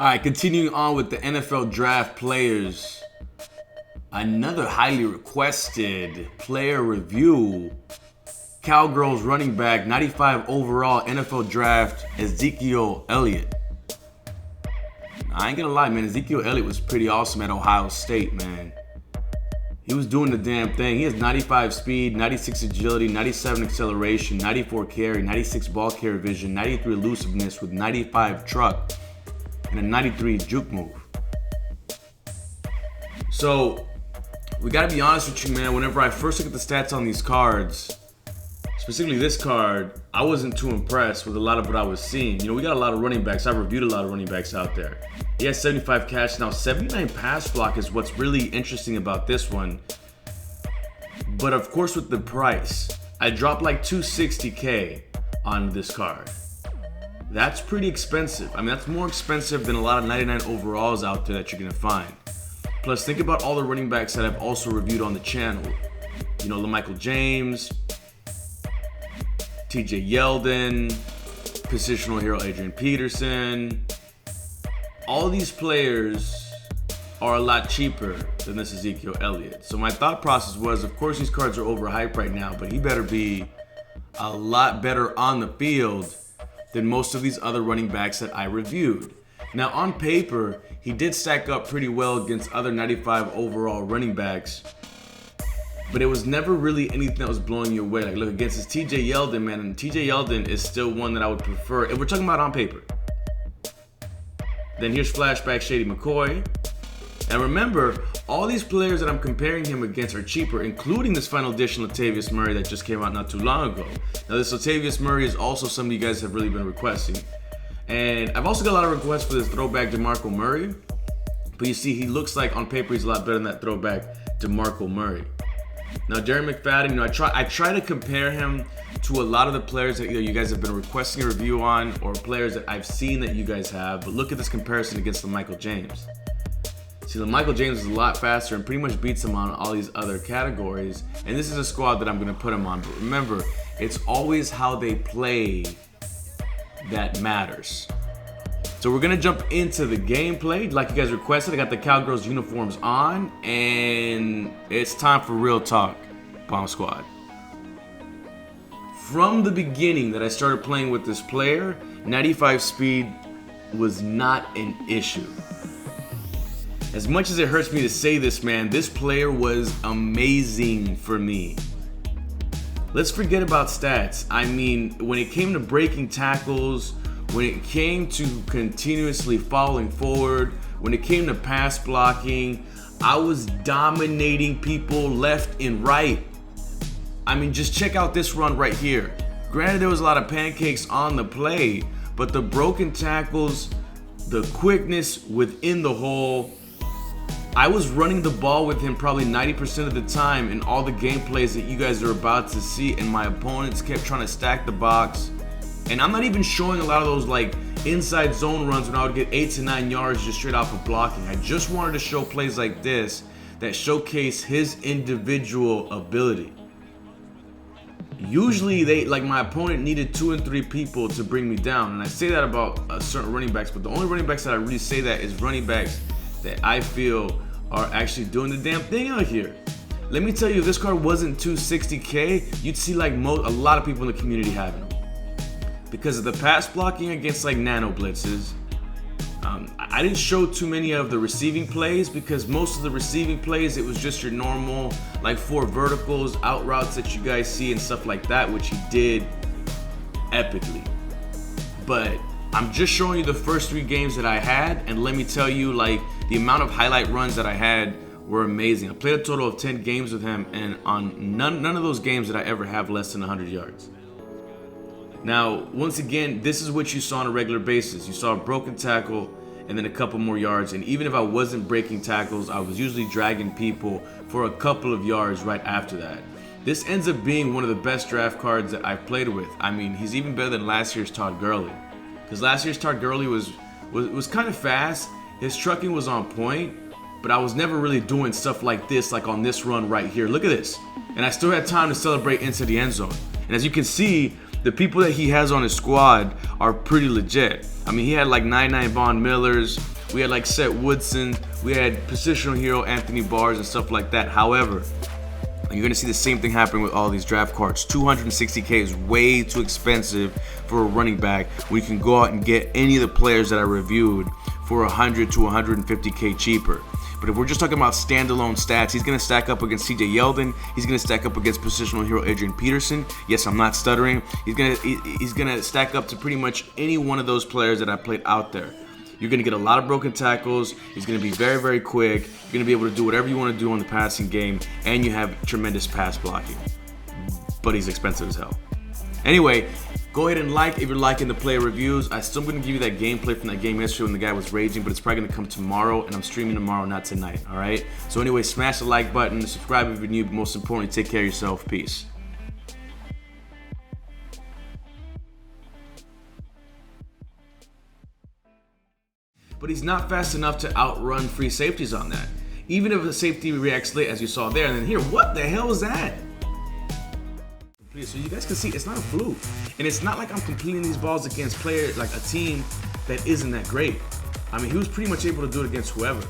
All right, continuing on with the NFL draft players. Another highly requested player review. Cowgirls running back, 95 overall NFL draft, Ezekiel Elliot. I ain't gonna lie, man. Ezekiel Elliot was pretty awesome at Ohio State, man. He was doing the damn thing. He has 95 speed, 96 agility, 97 acceleration, 94 carry, 96 ball carrier vision, 93 elusiveness with 95 truck, and a 93 juke move. So, we gotta be honest with you, man. Whenever I first look at the stats on these cards, specifically this card, I wasn't too impressed with a lot of what I was seeing. You know, we got a lot of running backs. I've reviewed a lot of running backs out there. He has 75 catch. Now, 79 pass block is what's really interesting about this one. But of course, with the price, I dropped like $260K on this card. That's pretty expensive. I mean, that's more expensive than a lot of 99 overalls out there that you're gonna find. Plus, think about all the running backs that I've also reviewed on the channel. You know, LaMichael James, TJ Yeldon, positional hero Adrian Peterson. All these players are a lot cheaper than this Ezekiel Elliott. So my thought process was, of course, these cards are overhyped right now, but he better be a lot better on the field than most of these other running backs that I reviewed. Now, on paper, he did stack up pretty well against other 95 overall running backs, but it was never really anything that was blowing you away. Like, look, against this TJ Yeldon, man, and TJ Yeldon is still one that I would prefer if we're talking about on paper. Then here's flashback Shady McCoy. And remember, all these players that I'm comparing him against are cheaper, including this final edition Latavius Murray that just came out not too long ago. Now, this Latavius Murray is also something you guys have really been requesting. And I've also got a lot of requests for this throwback DeMarco Murray. But you see, he looks like on paper he's a lot better than that throwback DeMarco Murray. Now, Jerry McFadden, you know, I try to compare him to a lot of the players that you guys have been requesting a review on, or players that I've seen that you guys have. But look at this comparison against LaMichael James. See, LaMichael James is a lot faster and pretty much beats him on all these other categories. And this is a squad that I'm going to put him on. But remember, it's always how they play that matters. So we're going to jump into the gameplay. Like you guys requested, I got the Cowgirls uniforms on. And it's time for real talk, Bomb Squad. From the beginning that I started playing with this player, 95 speed was not an issue. As much as it hurts me to say this, man, this player was amazing for me. Let's forget about stats. I mean, when it came to breaking tackles, when it came to continuously falling forward, when it came to pass blocking, I was dominating people left and right. I mean, just check out this run right here. Granted, there was a lot of pancakes on the play, but the broken tackles, the quickness within the hole, I was running the ball with him probably 90% of the time in all the gameplays that you guys are about to see, and my opponents kept trying to stack the box. And I'm not even showing a lot of those like inside zone runs when I would get 8 to 9 yards just straight off of blocking. I just wanted to show plays like this that showcase his individual ability. Usually my opponent needed 2 and 3 people to bring me down. And I say that about certain running backs, but the only running backs that I really say that is running backs that I feel are actually doing the damn thing out here. Let me tell you, if this card wasn't $260K, you'd see like a lot of people in the community having them. Because of the pass blocking against like nano blitzes, I didn't show too many of the receiving plays because most of the receiving plays, it was just your normal like 4 verticals, out routes that you guys see and stuff like that, which he did epically. But I'm just showing you the first 3 games that I had, and let me tell you, like, the amount of highlight runs that I had were amazing. I played a total of 10 games with him, and on none of those games did I ever have less than 100 yards. Now, once again, this is what you saw on a regular basis. You saw a broken tackle and then a couple more yards, and even if I wasn't breaking tackles, I was usually dragging people for a couple of yards right after that. This ends up being one of the best draft cards that I've played with. I mean, he's even better than last year's Todd Gurley. Because last year's Todd Gurley was kind of fast. His trucking was on point, but I was never really doing stuff like this, like on this run right here. Look at this. And I still had time to celebrate into the end zone. And as you can see, the people that he has on his squad are pretty legit. I mean, he had like 99 Von Millers, we had like Seth Woodson, we had positional hero Anthony Barrs and stuff like that. However, you're gonna see the same thing happening with all these draft cards. 260K is way too expensive for a running back when you can go out and get any of the players that I reviewed for 100 to 150K cheaper. But if we're just talking about standalone stats, he's gonna stack up against CJ Yeldon. He's gonna stack up against positional hero Adrian Peterson. Yes, I'm not stuttering. He's gonna stack up to pretty much any one of those players that I played out there. You're gonna get a lot of broken tackles. He's gonna be very, very quick. You're gonna be able to do whatever you want to do on the passing game, and you have tremendous pass blocking. But he's expensive as hell. Anyway, go ahead and like if you're liking the player reviews. I'm still gonna give you that gameplay from that game yesterday when the guy was raging, but it's probably gonna come tomorrow, and I'm streaming tomorrow, not tonight. All right. So anyway, smash the like button, subscribe if you're new, but most importantly, take care of yourself. Peace. But he's not fast enough to outrun free safeties on that. Even if a safety reacts late, as you saw there, and then here, what the hell is that? So you guys can see, it's not a fluke. And it's not like I'm completing these balls against players, like a team that isn't that great. I mean, he was pretty much able to do it against whoever.